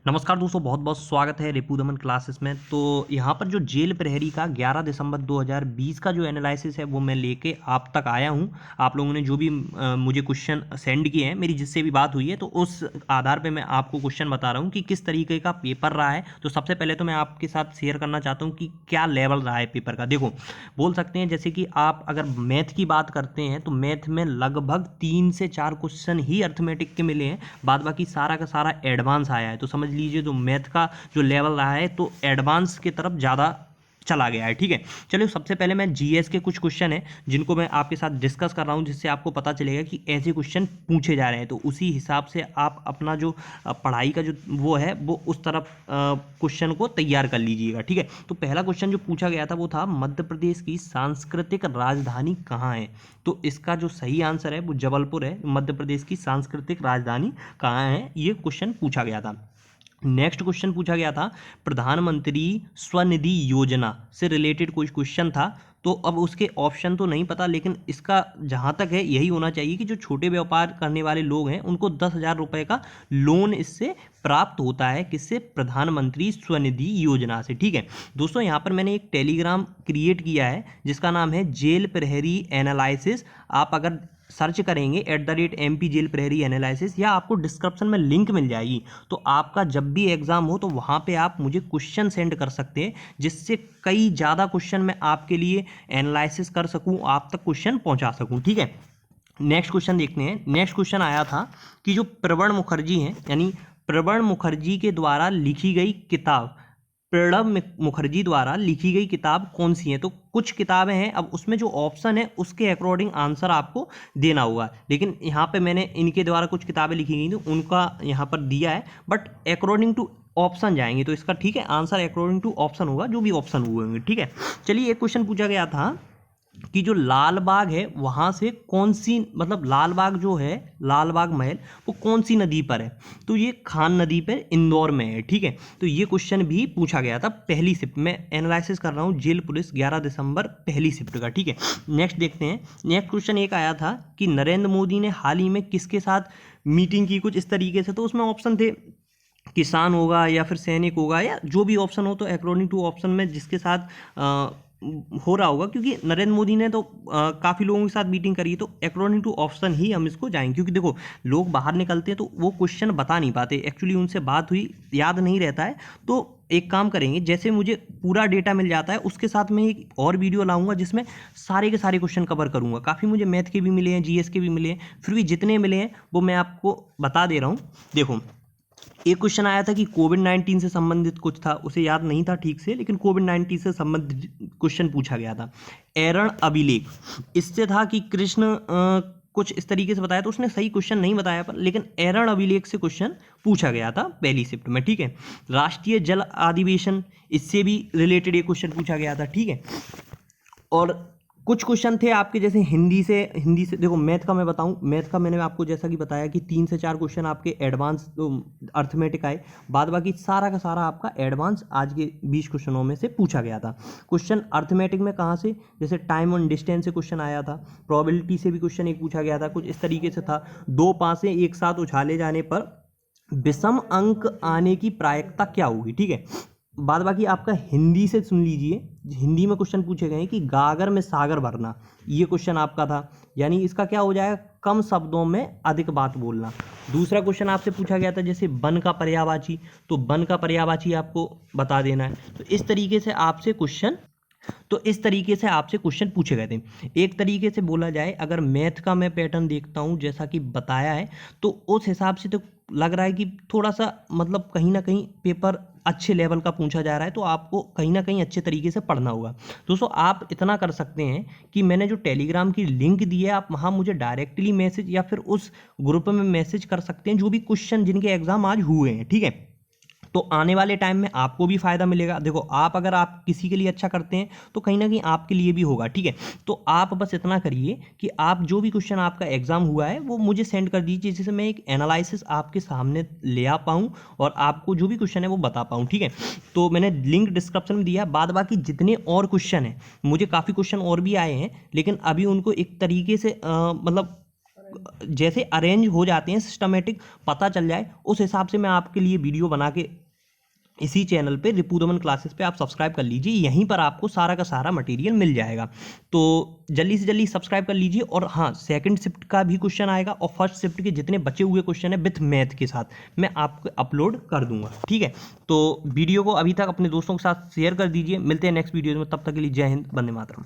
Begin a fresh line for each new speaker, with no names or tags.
नमस्कार दोस्तों, बहुत बहुत स्वागत है रिपु दमन क्लासेस में। तो यहाँ पर जो जेल प्रहरी का 11 दिसंबर 2020 का जो एनालिसिस है वो मैं लेके आप तक आया हूँ। आप लोगों ने जो भी मुझे क्वेश्चन सेंड किए हैं, मेरी जिससे भी बात हुई है, तो उस आधार पे मैं आपको क्वेश्चन बता रहा हूँ कि किस तरीके का पेपर रहा है। तो सबसे पहले तो मैं आपके साथ शेयर करना चाहता हूँ कि क्या लेवल रहा है पेपर का। देखो, बोल सकते हैं जैसे कि आप अगर मैथ की बात करते हैं तो मैथ में लगभग 3 से 4 क्वेश्चन ही अर्थमेटिक के मिले हैं, बाद बाकी सारा का सारा एडवांस आया है। तो समझ लीजिए जो मैथ का जो लेवल रहा है तो एडवांस की तरफ ज़्यादा चला गया है। ठीक है, चलिए सबसे पहले मैं जीएस के कुछ क्वेश्चन हैं जिनको मैं आपके साथ डिस्कस कर रहा हूं, जिससे आपको पता चलेगा कि ऐसे क्वेश्चन पूछे जा रहे हैं। तो उसी हिसाब से आप अपना जो पढ़ाई का जो वो है वो उस तरफ क्वेश्चन को तैयार कर लीजिएगा। ठीक है, तो पहला क्वेश्चन जो पूछा गया था वो था मध्य प्रदेश की सांस्कृतिक राजधानी कहाँ है। तो इसका जो सही आंसर है वो जबलपुर है। मध्य प्रदेश की सांस्कृतिक राजधानी कहाँ है, ये क्वेश्चन पूछा गया था। नेक्स्ट क्वेश्चन पूछा गया था प्रधानमंत्री स्वनिधि योजना से रिलेटेड कोई क्वेश्चन था। तो अब उसके ऑप्शन तो नहीं पता, लेकिन इसका जहाँ तक है यही होना चाहिए कि जो छोटे व्यापार करने वाले लोग हैं उनको 10,000 रुपये का लोन इससे प्राप्त होता है। किससे? प्रधानमंत्री स्वनिधि योजना से। ठीक है दोस्तों, यहाँ पर मैंने एक टेलीग्राम क्रिएट किया है जिसका नाम है जेल प्रहरी एनालिसिस। आप अगर सर्च करेंगे @MP जेल प्रहरी एनालिसिस, या आपको डिस्क्रिप्शन में लिंक मिल जाएगी। तो आपका जब भी एग्जाम हो तो वहाँ पे आप मुझे क्वेश्चन सेंड कर सकते हैं, जिससे कई ज़्यादा क्वेश्चन मैं आपके लिए एनालिसिस कर सकूँ, आप तक क्वेश्चन पहुँचा सकूँ। ठीक है, नेक्स्ट क्वेश्चन देखते हैं। नेक्स्ट क्वेश्चन आया था कि जो प्रणब मुखर्जी हैं, यानी प्रणब मुखर्जी के द्वारा लिखी गई किताब, प्रणब मुखर्जी द्वारा लिखी गई किताब कौन सी है। तो कुछ किताबें हैं, अब उसमें जो ऑप्शन है उसके अकॉर्डिंग आंसर आपको देना होगा। लेकिन यहाँ पे मैंने इनके द्वारा कुछ किताबें लिखी गई थी उनका यहाँ पर दिया है, बट अकॉर्डिंग टू ऑप्शन जाएंगे तो इसका ठीक है आंसर अकॉर्डिंग टू ऑप्शन होगा, जो भी ऑप्शन हुए होंगे। ठीक है, चलिए एक क्वेश्चन पूछा गया था कि जो लाल बाग है वहाँ से कौन सी, मतलब लाल बाग जो है, लाल बाग महल, वो कौन सी नदी पर है। तो ये खान नदी पर इंदौर में है। ठीक है, तो ये क्वेश्चन भी पूछा गया था पहली शिफ्ट में। एनालिसिस कर रहा हूँ जेल पुलिस 11 दिसंबर पहली शिफ्ट का। ठीक है, नेक्स्ट देखते हैं। नेक्स्ट क्वेश्चन एक आया था कि नरेंद्र मोदी ने हाल ही में किसके साथ मीटिंग की, कुछ इस तरीके से। तो उसमें ऑप्शन थे किसान होगा या फिर सैनिक होगा, या जो भी ऑप्शन हो, तो अकॉर्डिंग टू ऑप्शन में जिसके साथ हो रहा होगा, क्योंकि नरेंद्र मोदी ने तो काफ़ी लोगों के साथ मीटिंग करी है, तो अकॉर्डिंग टू ऑप्शन ही हम इसको जाएंगे। क्योंकि देखो, लोग बाहर निकलते हैं तो वो क्वेश्चन बता नहीं पाते, एक्चुअली उनसे बात हुई याद नहीं रहता है। तो एक काम करेंगे, जैसे मुझे पूरा डेटा मिल जाता है उसके साथ मैं एक और वीडियो लाऊंगा जिसमें सारे के सारे क्वेश्चन कवर करूंगा। काफ़ी मुझे मैथ के भी मिले हैं, जीएस के भी मिले हैं, फिर भी जितने मिले हैं वो मैं आपको बता दे रहा हूँ। देखो, एक क्वेश्चन आया था कि कोविड-19 से संबंधित कुछ था, उसे याद नहीं था ठीक से, लेकिन कोविड-19 से संबंधित क्वेश्चन पूछा गया था। एरण अभिलेख, इससे था कि कृष्ण कुछ इस तरीके से बताया, तो उसने सही क्वेश्चन नहीं बताया पर, लेकिन एरण अभिलेख से क्वेश्चन पूछा गया था पहली शिफ्ट में। ठीक है, राष्ट्रीय जल अधिवेशन, इससे भी रिलेटेड एक क्वेश्चन पूछा गया था। ठीक है, और कुछ क्वेश्चन थे आपके जैसे हिंदी से देखो, मैथ का मैं बताऊं, मैथ का मैंने आपको जैसा कि बताया कि 3 से 4 क्वेश्चन आपके एडवांस अर्थमेटिक आए, बाद बाकी सारा का सारा आपका एडवांस आज के 20 क्वेश्चनों में से पूछा गया था। क्वेश्चन अर्थमेटिक में कहाँ से, जैसे टाइम ऑन डिस्टेंस से क्वेश्चन आया था, प्रोबेबिलिटी से भी क्वेश्चन एक पूछा गया था, कुछ इस तरीके से था। 2 पासे एक साथ उछाले जाने पर विषम अंक आने की प्रायिकता क्या होगी। ठीक है, बाद बाकी आपका हिंदी से सुन लीजिए, हिंदी में क्वेश्चन पूछे गए हैं कि गागर में सागर भरना, ये क्वेश्चन आपका था, यानी इसका क्या हो जाएगा, कम शब्दों में अधिक बात बोलना। दूसरा क्वेश्चन आपसे पूछा गया था जैसे वन का पर्यायवाची, तो वन का पर्यायवाची आपको बता देना है। तो इस तरीके से आपसे क्वेश्चन पूछे गए थे। एक तरीके से बोला जाए, अगर मैथ का मैं पैटर्न देखता हूँ जैसा कि बताया है, तो उस हिसाब से तो लग रहा है कि थोड़ा सा मतलब कहीं ना कहीं पेपर अच्छे लेवल का पूछा जा रहा है, तो आपको कहीं ना कहीं अच्छे तरीके से पढ़ना होगा। दोस्तों, आप इतना कर सकते हैं कि मैंने जो टेलीग्राम की लिंक दी है, आप वहाँ मुझे डायरेक्टली मैसेज या फिर उस ग्रुप में मैसेज कर सकते हैं, जो भी क्वेश्चन जिनके एग्जाम आज हुए हैं। ठीक है, तो आने वाले टाइम में आपको भी फायदा मिलेगा। देखो, अगर आप किसी के लिए अच्छा करते हैं तो कहीं ना कहीं आपके लिए भी होगा। ठीक है, तो आप बस इतना करिए कि आप जो भी क्वेश्चन आपका एग्जाम हुआ है वो मुझे सेंड कर दीजिए, जिससे मैं एक एनालिसिस आपके सामने ले आ पाऊँ और आपको जो भी क्वेश्चन है वो बता पाऊँ। ठीक है, तो मैंने लिंक डिस्क्रिप्शन में दिया। बाद बाकी जितने और क्वेश्चन हैं, मुझे काफ़ी क्वेश्चन और भी आए हैं, लेकिन अभी उनको एक तरीके से मतलब जैसे अरेंज हो जाते हैं सिस्टमेटिक पता चल जाए, उस हिसाब से मैं आपके लिए वीडियो बना के इसी चैनल पे रिपुदमन क्लासेस पे आप सब्सक्राइब कर लीजिए। यहीं पर आपको सारा का सारा मटेरियल मिल जाएगा। तो जल्दी से जल्दी सब्सक्राइब कर लीजिए। और हाँ, सेकंड शिफ्ट का भी क्वेश्चन आएगा और फर्स्ट शिफ्ट के जितने बचे हुए क्वेश्चन है विथ मैथ के साथ मैं आपको अपलोड कर दूंगा, ठीक है। तो वीडियो को अभी तक अपने दोस्तों के साथ शेयर कर दीजिए। मिलते हैं नेक्स्ट वीडियो में, तब तक के लिए जय हिंद, वंदे मातरम।